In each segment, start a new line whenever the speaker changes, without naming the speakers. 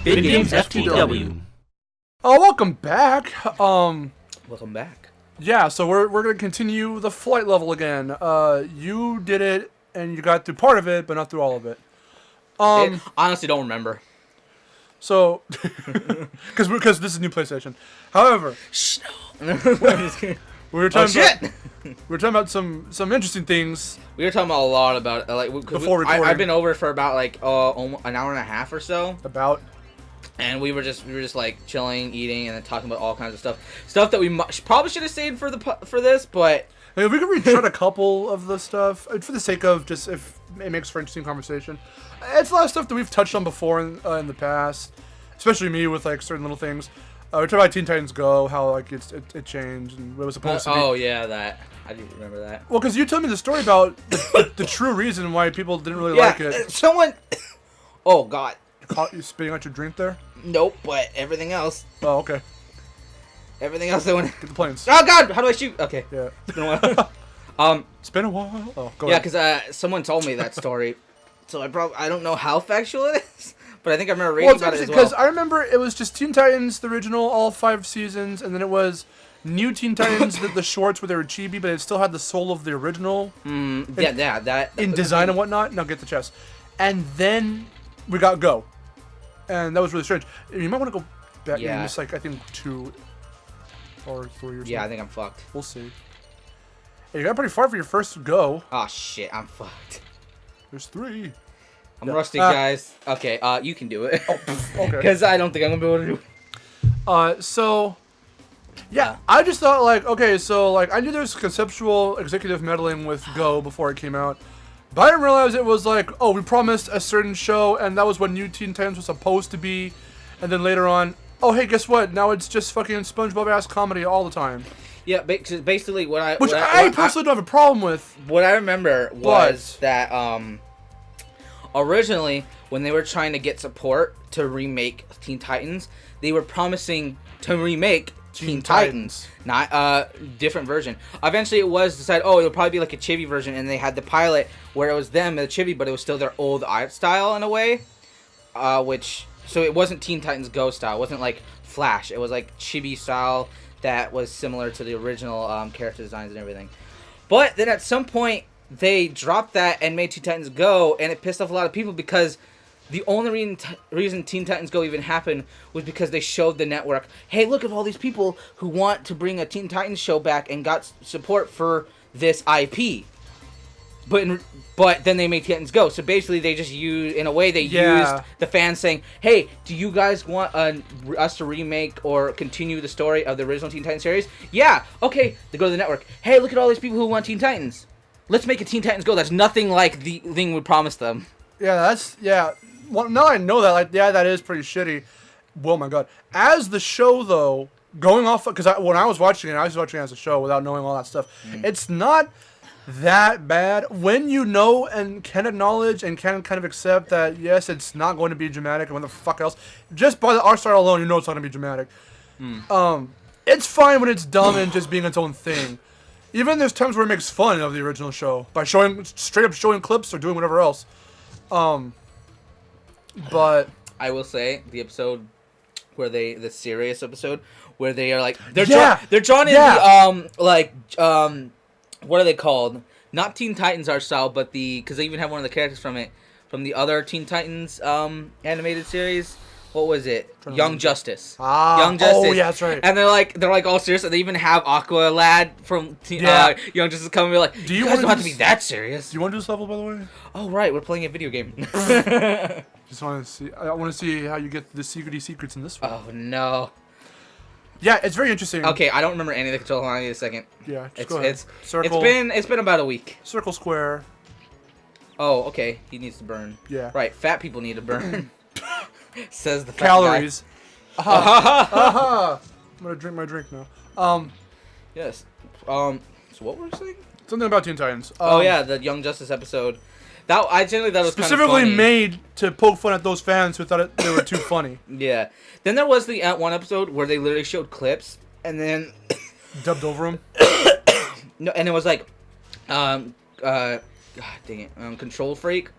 VidGamesFTW.
Oh, welcome back.
Welcome back.
Yeah, so we're gonna continue the flight level again. You did it, and you got through part of it, but not through all of it.
Honestly, don't remember.
So, because this is new PlayStation. However, we were talking about some interesting things.
We were talking about a lot about
Before recording.
I've been over for about almost an hour and a half or so. And we were just like chilling, eating, and then talking about all kinds of stuff that we probably should have saved for this, but
I mean, we could retread a couple of the stuff for the sake of just if it makes for interesting conversation. It's a lot of stuff that we've touched on before in the past, especially me with like certain little things. We talked about Teen Titans Go, how like it changed and what it was supposed to be.
Oh yeah, that I do remember that.
Well, because you told me the story about the true reason why people didn't really like it.
Someone. Oh God.
Caught you spitting out your drink there?
Nope, but everything else.
Oh, okay.
Everything else they went.
Get the planes.
Oh God, how do I shoot? Okay.
Yeah.
It's been a while.
It's been a while. Oh, go
yeah,
ahead.
because someone told me that story, so I don't know how factual it is, but I think I remember reading about it as well.
Because I remember it was just Teen Titans, the original, all 5 seasons, and then it was New Teen Titans, the shorts where they were chibi, but it still had the soul of the original.
That
in design and whatnot. Now get the chest, and then we got Go. And that was really strange. You might want to go back and miss like I think 2 or 3 or something.
Yeah, I think I'm fucked.
We'll see. Hey, you got pretty far for your first Go.
Oh shit, I'm fucked.
There's 3.
I'm rusty, guys. Okay, you can do it.
Oh, okay.
Because I don't think I'm gonna be able to do it.
So yeah, I just thought like, okay, so like I knew there was conceptual executive meddling with Go before it came out. But I didn't realize it was like, oh, we promised a certain show, and that was what New Teen Titans was supposed to be. And then later on, oh, hey, guess what? Now it's just fucking SpongeBob-ass comedy all the time.
Yeah, basically what I
personally don't have a problem with.
What I remember was that originally, when they were trying to get support to remake Teen Titans, they were promising to remake Teen Titans, not a different version. Eventually, it was decided, oh, it'll probably be like a chibi version, and they had the pilot where it was them, the chibi, but it was still their old art style in a way, so it wasn't Teen Titans Go style. It wasn't like Flash. It was like chibi style that was similar to the original character designs and everything. But then at some point, they dropped that and made Teen Titans Go, and it pissed off a lot of people because the only reason Teen Titans Go even happened was because they showed the network, hey, look at all these people who want to bring a Teen Titans show back and got support for this IP. But then they made Teen Titans Go. So basically they just used the fans saying, hey, do you guys want us to remake or continue the story of the original Teen Titans series? Yeah, okay. They go to the network. Hey, look at all these people who want Teen Titans. Let's make a Teen Titans Go that's nothing like the thing we promised them.
Yeah. Well, now I know that, like, yeah, that is pretty shitty. Oh my god. As the show, though, going off, because when I was watching it as a show without knowing all that stuff. It's not that bad when you know and can acknowledge and can kind of accept that, yes, it's not going to be dramatic and what the fuck else. Just by the art style alone, you know it's not going to be dramatic. It's fine when it's dumb and just being its own thing. Even there's times where it makes fun of the original show by straight up showing clips or doing whatever else. But
I will say the episode where the serious episode where they are like they're drawn in the what are they called? Not Teen Titans art style, but because they even have one of the characters from the other Teen Titans animated series. What was it? Young Justice. Young Justice.
Oh yeah, that's right.
And they're like all serious, and they even have Aqua Lad from Young Justice coming and be like, "Do you guys don't have to be that serious?"
Do you want to do this level, by the way?
Oh right, we're playing a video game.
Just want to see. I want to see how you get the secrets in this one.
Oh no.
Yeah, it's very interesting.
Okay, I don't remember any of the controls. I need a second.
Yeah, go ahead.
Circle. It's been about a week.
Circle, square.
Oh, okay. He needs to burn.
Yeah.
Right. Fat people need to burn. Says the fat
calories.
Guy.
I'm gonna drink my drink now.
Yes. So what were we saying?
Something about Teen Titans.
Oh yeah, the Young Justice episode. I generally thought it was
specifically
kind of funny.
made to poke fun at those fans who thought they were too funny.
Yeah. Then there was the one episode where they literally showed clips and then
dubbed over them.
No, and it was like, God dang it, Control Freak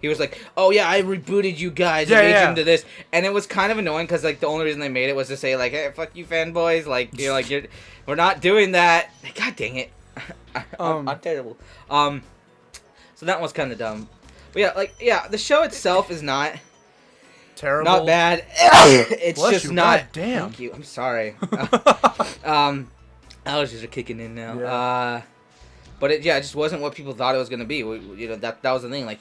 He was like, "Oh yeah, I rebooted you guys and made you into this," and it was kind of annoying because like the only reason they made it was to say like, "Hey, fuck you, fanboys!" Like we're not doing that. God dang it, I'm terrible. So that was kind of dumb. But the show itself is not
terrible,
not bad. It's
Bless
just
you.
not.
God damn.
Thank you. I'm sorry. Allergies are kicking in now.
Yeah.
But it just wasn't what people thought it was gonna be. That was the thing. Like,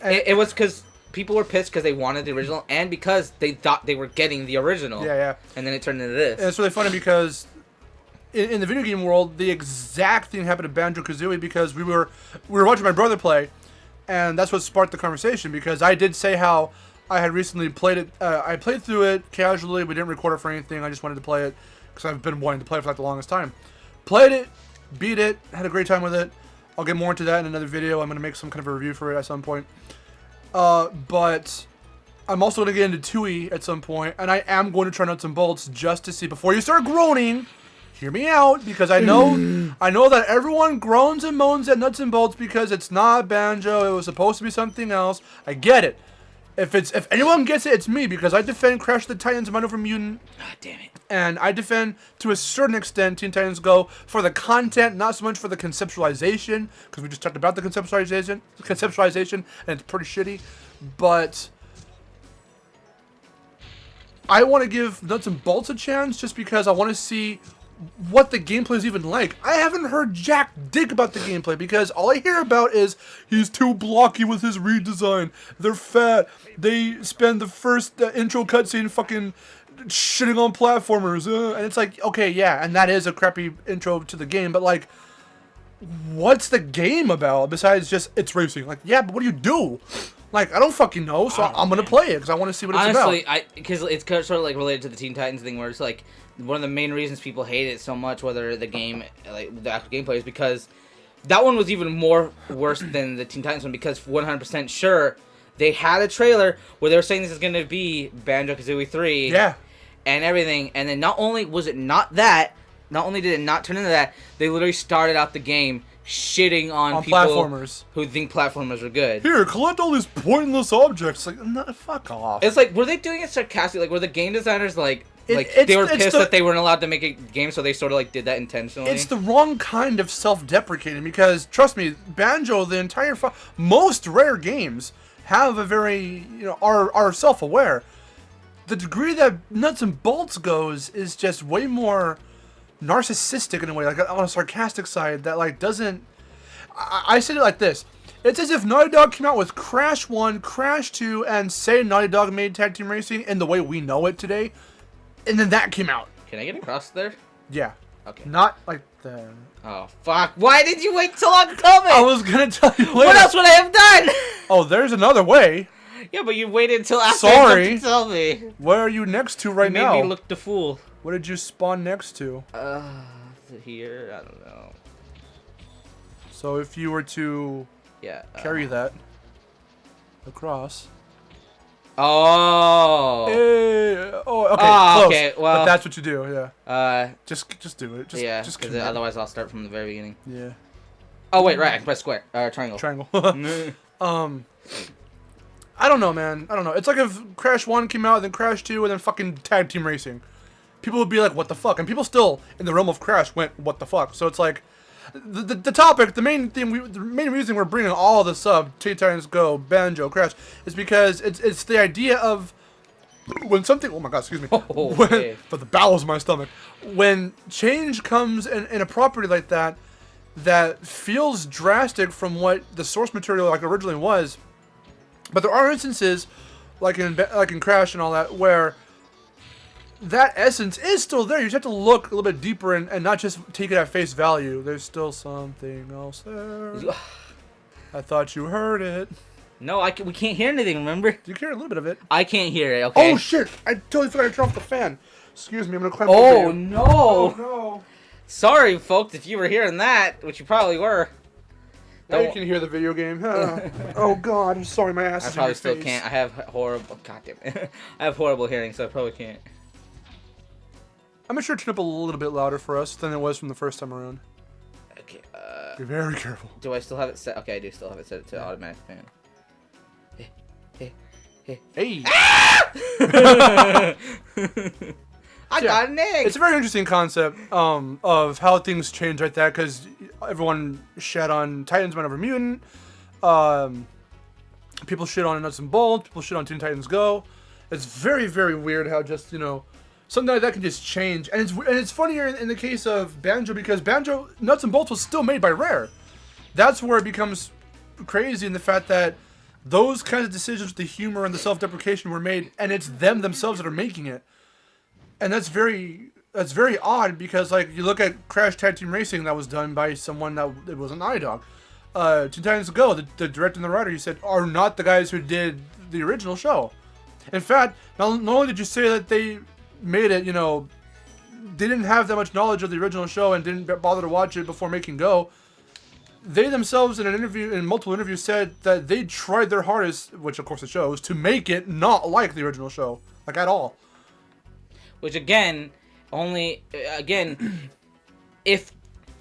it was because people were pissed because they wanted the original and because they thought they were getting the original.
Yeah.
And then it turned into this.
And it's really funny because in the video game world, the exact thing happened to Banjo-Kazooie because we were watching my brother play, and that's what sparked the conversation because I did say how I had recently played it. I played through it casually. We didn't record it for anything. I just wanted to play it because I've been wanting to play it for like the longest time. Played it, beat it, had a great time with it. I'll get more into that in another video. I'm going to make some kind of a review for it at some point. But I'm also going to get into 2E at some point, and I am going to try nuts and bolts just to see. Before you start groaning, hear me out, because I know that everyone groans and moans at nuts and bolts because it's not Banjo. It was supposed to be something else. I get it. If anyone gets it, it's me, because I defend Crash the Titans and Might Mutant.
God damn it.
And I defend, to a certain extent, Teen Titans Go for the content, not so much for the conceptualization, because we just talked about the conceptualization, and it's pretty shitty. But I want to give Nuts and Bolts a chance, just because I want to see what the gameplay is even like. I haven't heard jack dick about the gameplay, because all I hear about is he's too blocky with his redesign. They're fat. They spend the first intro cutscene fucking shitting on platformers, and it's like, okay, yeah, and that is a crappy intro to the game, but like, what's the game about besides just it's racing? Like, yeah, but what do you do? Like, I don't fucking know, so I'm gonna play it because I want to see what it's about.
Honestly, because it's kind of sort of like related to the Teen Titans thing, where it's like one of the main reasons people hate it so much, whether the game, like the actual gameplay, is because that one was even more worse than the Teen Titans one, because 100% sure they had a trailer where they were saying this is gonna be Banjo-Kazooie 3.
Yeah.
And everything, and then not only was it not that, not only did it not turn into that, they literally started out the game shitting on people
platformers
who think platformers are good.
Here, collect all these pointless objects. Like, no, fuck off.
It's like, were they doing it sarcastically? Like, were the game designers they were pissed that they weren't allowed to make a game, so they sort of like did that intentionally?
It's the wrong kind of self-deprecating, because trust me, Banjo, the entire most rare games have a very, are self-aware. The degree that Nuts and Bolts goes is just way more narcissistic in a way, like on a sarcastic side that like doesn't. I said it like this: it's as if Naughty Dog came out with Crash 1, Crash 2, and say Naughty Dog made Tag Team Racing in the way we know it today, and then that came out.
Can I get across there?
Yeah.
Okay.
Not like the.
Oh fuck! Why did you wait so long to tell me?
I was gonna tell you later.
What else would I have done?
Oh, there's anher way.
Yeah, but you waited until after
Sorry.
to tell me.
Where are you next to right now?
Made me look the fool.
What did you spawn next to?
Here, I don't know.
So if you were to carry that across.
Oh.
Okay. Close.
Okay. Well,
but that's what you do. Yeah. Just do it.
Just because otherwise I'll start from the very beginning.
Yeah.
Oh wait, right. I can press square. Triangle.
Triangle. I don't know, man. I don't know. It's like if Crash 1 came out, then Crash 2, and then fucking Tag Team Racing. People would be like, what the fuck? And people still, in the realm of Crash, went, what the fuck? So it's like, the topic, the main reason we're bringing all this up, Teen Titans Go, Banjo, Crash, is because it's the idea of when something, oh my god, excuse me, for the bowels of my stomach, when change comes in a property like that, that feels drastic from what the source material like originally was. But there are instances, like in Crash and all that, where that essence is still there. You just have to look a little bit deeper and not just take it at face value. There's still something else there. I thought you heard it.
No, we can't hear anything, remember?
You can hear a little bit of it.
I can't hear it, okay?
Oh, shit! I totally forgot to turn off the fan. Excuse me, I'm going to climb over you.
Oh, no!
Oh, no!
Sorry, folks, if you were hearing that, which you probably were.
Now you can hear the video game. Oh god, I'm sorry, my ass is in your face.
I probably still can't. I have horrible. God damn it. I have horrible hearing, so I probably can't.
I'm gonna sure turn up a little bit louder for us than it was from the first time around.
Okay.
Be very careful.
Do I still have it set? Okay, I do still have it set to automatic fan.
Hey.
I got an egg.
It's a very interesting concept of how things change like that, because everyone shat on Titans went over Mutant. People shit on Nuts and Bolts. People shit on Teen Titans Go. It's very, very weird how just, something like that can just change. And it's funnier in the case of Banjo, because Banjo, Nuts and Bolts was still made by Rare. That's where it becomes crazy in the fact that those kinds of decisions, the humor and the self-deprecation were made, and it's them themselves that are making it. And that's very odd, because like you look at Crash Tag Team Racing, that was done by someone that it was an Naughty Dog. Teen Titans Go, the director and the writer, you said, are not the guys who did the original show. In fact, not only did you say that they made it, they didn't have that much knowledge of the original show and didn't bother to watch it before making Go. They themselves in multiple interviews said that they tried their hardest, which of course it shows, to make it not like the original show, like at all.
Which if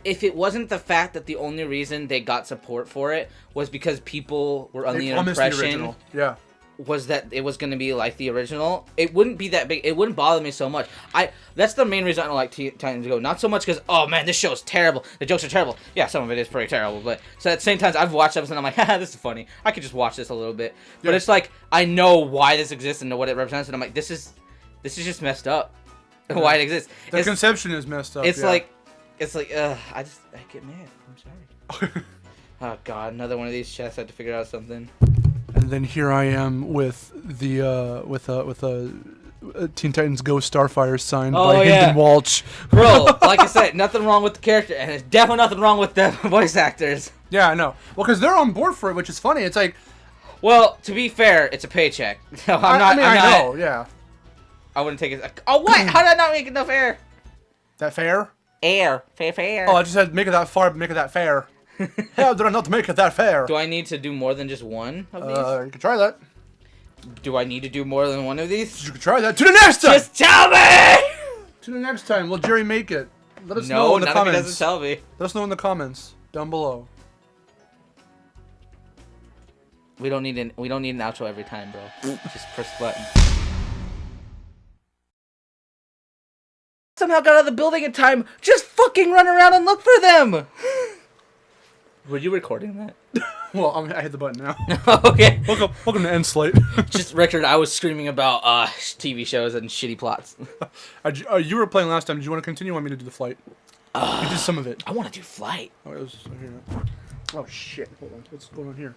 it wasn't the fact that the only reason they got support for it was because people were under the impression was that it was going to be like the original, it wouldn't be that big. It wouldn't bother me so much. That's the main reason I don't like Titans Go. Not so much because, oh man, this show is terrible. The jokes are terrible. Yeah, some of it is pretty terrible. But so at the same time, I've watched episodes and I'm like, haha, this is funny. I could just watch this a little bit. But it's like, I know why this exists and know what it represents. And I'm like, this is just messed up. Why it exists.
The conception is messed up.
It's like, I get mad. I'm sorry. Oh god, another one of these chests. I had to figure out something.
And then here I am with the Teen Titans Go Starfire signed by Hayden Walsh.
Bro, like I said, nothing wrong with the character, and there's definitely nothing wrong with the voice actors.
Yeah, I know. Well, because they're on board for it, which is funny. It's like,
well, to be fair, it's a paycheck. So
I know, yeah.
I wouldn't take it. Oh, what? How did I not make it no fair?
That fair?
Fair.
Oh, I just said make it that far, make it that fair. How did I not make it that fair?
Do I need to do more than just one of these?
You can try that.
Do I need to do more than one of these?
You can try that. To the next time!
Just tell me!
To the next time. Will Jerry make it? Let us know in the comments.
No, doesn't tell me.
Let us know in the comments down below.
We don't need an outro every time, bro. Just press the button. Somehow got out of the building in time. Just fucking run around and look for them. Were you recording that?
Well, I hit the button now.
Okay.
Welcome to End Slate.
Just record. I was screaming about TV shows and shitty plots.
You were playing last time. Did you want to continue? Or want me to do the flight? You did some of it.
I want to do flight.
Oh shit! Hold on. What's going on here?